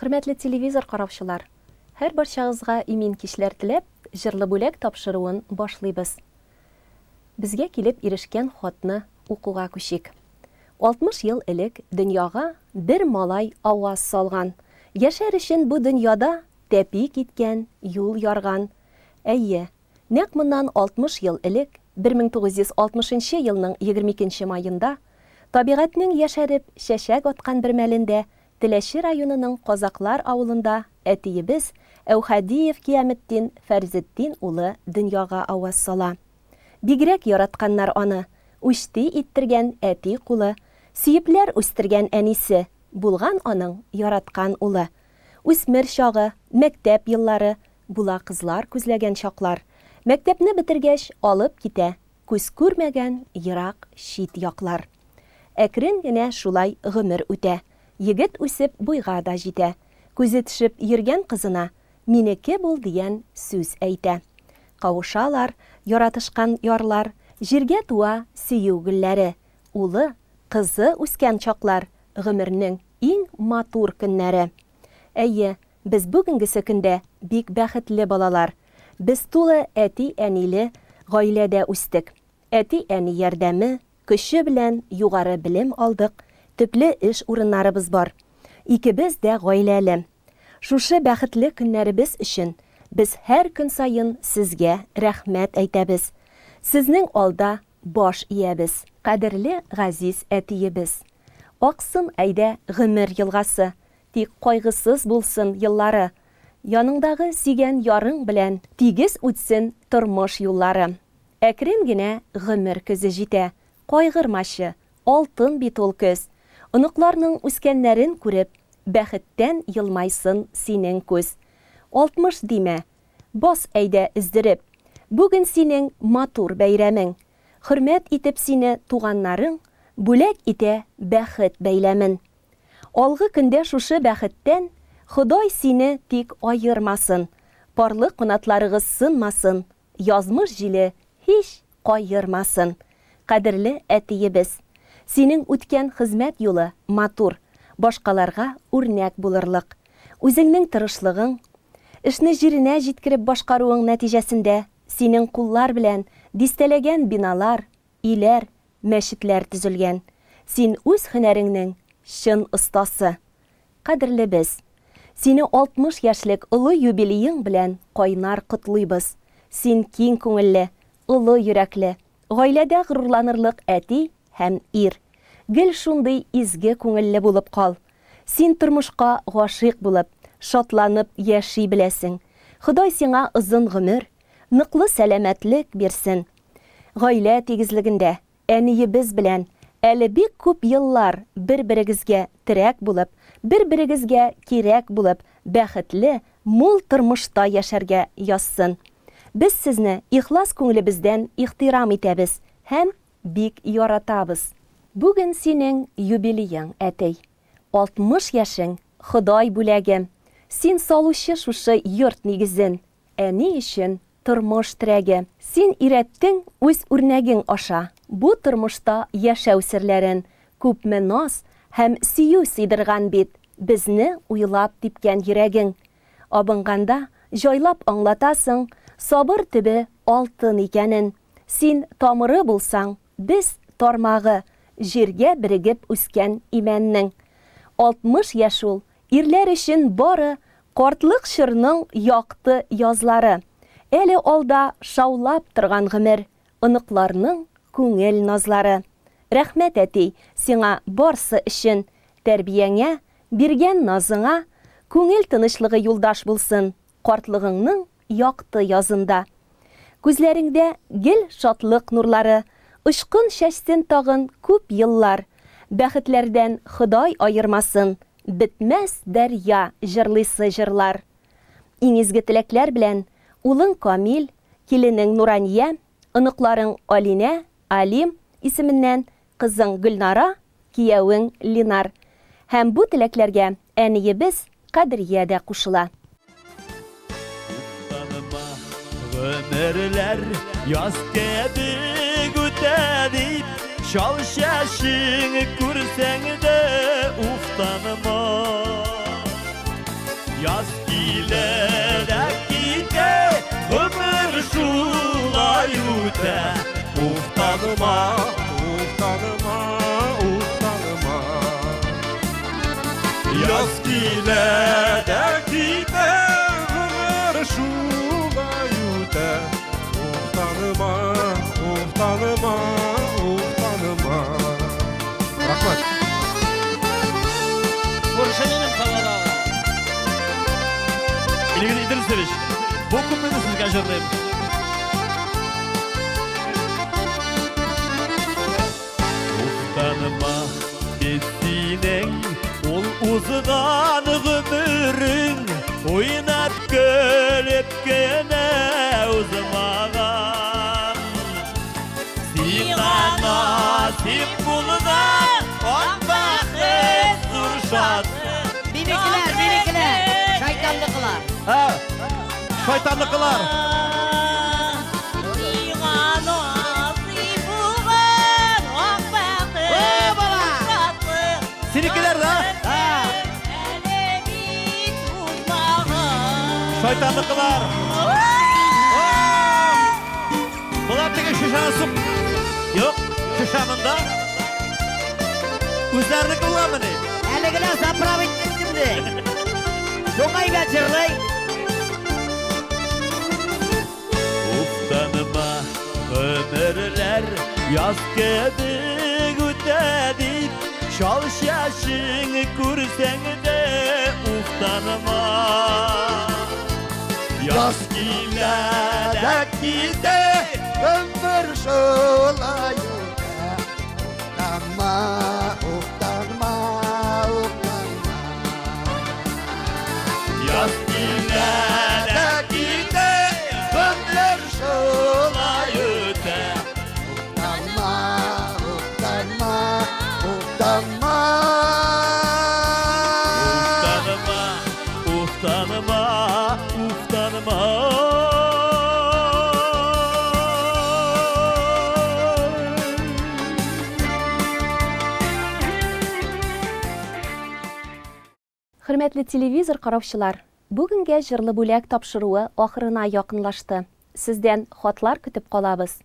Хөрмәтле телевизор караучылар, һәр барчагызга имин кичләр теләп, җырлы бүләк тапшыруын башлыйбыз. Безгә килеп ирешкән хатны укуга күчик. 60 ел элек дөньяга бер малай аваз салган. Яшәр өчен бу дөньяда тәпи киткән, юл ярган. Әйе, нәкъ моннан 60 ел элек, 1960 елның 22 маенда, табигатьнең яшәреп чәчәк аткан бер мәлендә Теләче районының Казаклар авылында әтиебез Әүхәдиев Кияметтин Фәрзетдин улы дөньяга аваз сала. Бигрәк яратканнар аны, үчти иттергән әти кулы, сөепләр үстергән әнисе, булган аның яраткан улы. Үсмер чагы, мәктәп еллары, була кызлар күзләгән чаклар. Мәктәпне бетергәч алып китә, күз күрмәгән ерак чит яклар. Әкрен генә шулай гомер үтә. Егет үсеп буйга да җитә. Күзе төшеп йөргән кызына «Минеке бул» дигән сүз әйтә. Кавышалар, яратышкан ярлар, җиргә туа сөю гөлләре. Улы, кызы үскән чаклар, гомернең иң матур көннәре. Әйе, без бүгенгесе көндә бик бәхетле балалар. Без тулы әти-әниле гаиләдә үстек. Әти-әни ярдәме, көче белән югары белем алдык. Төпле эш урыннарыбыз бар. Икебез дә гаиләле. Шушы бәхетле көннәребез өчен без һәр көн сайын сезгә рәхмәт әйтәбез. Сезнең алда баш иябез. Кадерле газиз әтиебез. Аксын әйдә гомер елгасы, тик кайгысыз булсын еллары. Яныңдагы сөйгән ярың белән тигез үтсен тормыш юллары. Әкрен генә гомер көзе җитә. Кайгырмачы, алтын бит ул көз. Оныкларның үскәннәрен күреп, бәхеттән йылмайсын синең күз. 60 димә, бас әйдә издереп. Бүген синең матур бәйрәмең. Хөрмәт итеп сине туганнарың, бүләк итә бәхет бәйләмен. Алгы көндә шушы бәхеттән Ходай сине тик айырмасын. Парлы канатларыгыз сынмасын, язмыш җиле һич кайырмасын. Кадерле әтиебез, синең үткән хезмәт юлы матур, башкаларга үрнәк булырлык. Үзеңнең тырышлыгың, эшне җиренә җиткереп башкаруың нәтиҗәсендә синең куллар белән дистәләгән биналар, иләр, мәчетләр төзелгән. Син үз һөнәреңнең чын остасы. Кадерле без, сине 60 яшьлек олы юбилеең белән кайнар котлыйбыз. Син киң күңелле, олы йөрәкле, гаиләдә горурланырлык әти һәм ир. Гел шундый изге күңелле булып кал. Син тормышка гашыйк булып, шатланып яши беләсең. Ходай сиңа озын гомер, ныклы сәламәтлек бирсен. Гаилә тигезлегендә әниебез белән әле бик күп еллар бер-берегезгә терәк булып, бер-берегезгә кирәк булып, бәхетле, мул тормышта яшәргә язсын. Без сезне ихлас күңелебездән ихтирам итәбез һәм бик яратабыз. Бүген синең юбилеең, әтей. 60 яшең, Ходай бүләгем. Син салучы шушы йорт нигезен, әни өчен тормыш терәге. Син ирәттең үз үрнәгең аша. Бу тормышта яшәү серләрен, күпме наз һәм сөю сыйдырган бит, безне уйлап типкән йөрәгең. Абынганда җайлап аңлатасың, сабыр төбе алтын икәнен. Син тамыры булсаң, без тармагы, җиргә берегеп үскән имәннең. 60 яшь ул, ирләр өчен бары, картлык чорның якты язлары. Әле алда шаулап торган гомер, оныкларның күңел назлары. Рәхмәт әти, сиңа барсы өчен, тәрбияңә, биргән назыңа, күңел тынычлыгы юлдаш булсын, картлыгыңның якты язында. Күзләреңдә гел шатлык нурлары, Ышкын чәчсен тагын күп еллар, бәхетләрдән Ходай айырмасын, бетмәс дәрья җырлыйсы җырлар. Иң изге теләкләр белән улың Камил, киленең Нурания, оныкларың Алинә, Алим исеменнән, кызың Гөлнара, киявең Линар. Һәм бу теләкләргә әниебез Кадрия дә кушыла. Ömürler yaz kebik ötedip Şal şaşını kursen de uftanma Yaz giyilede gider şulay öte. Tanıma, tanıma, tanıma. Rahmet. Көршінің қаладағы. İlgili İdris Seriş. Bu kumunu sizge jırlayım. Tanıma bestinin ol uzğan ömürün oynat gülüp gene uzmağan Sina nasip buldan on bakit surşat Birikiler, şaytanlıklar. Ha, şeytanlıklar Sinikiler de Şeytanlıklar Bunlar teki şişanısım Yok, şişanında Üzerine kullanmını Eligine sapra bittin şimdi. Soğay geçirley. Uftanıma ömürler Yaz gibi gütedip Şal şaşını kursen de uftanıma Yaz giyilere gide ömür şolay Uftanma, uftanma, uftanma Yaz giyilere gide ömür şolay öte Uftanma, uftanma, uftanma Uftanma, uftanma, Hürmetli televizor qarawçılar, bugünkü jırlı bölek tapşırığı ahırına yakınlaştı. Sizden xatlar kütüp qalabız.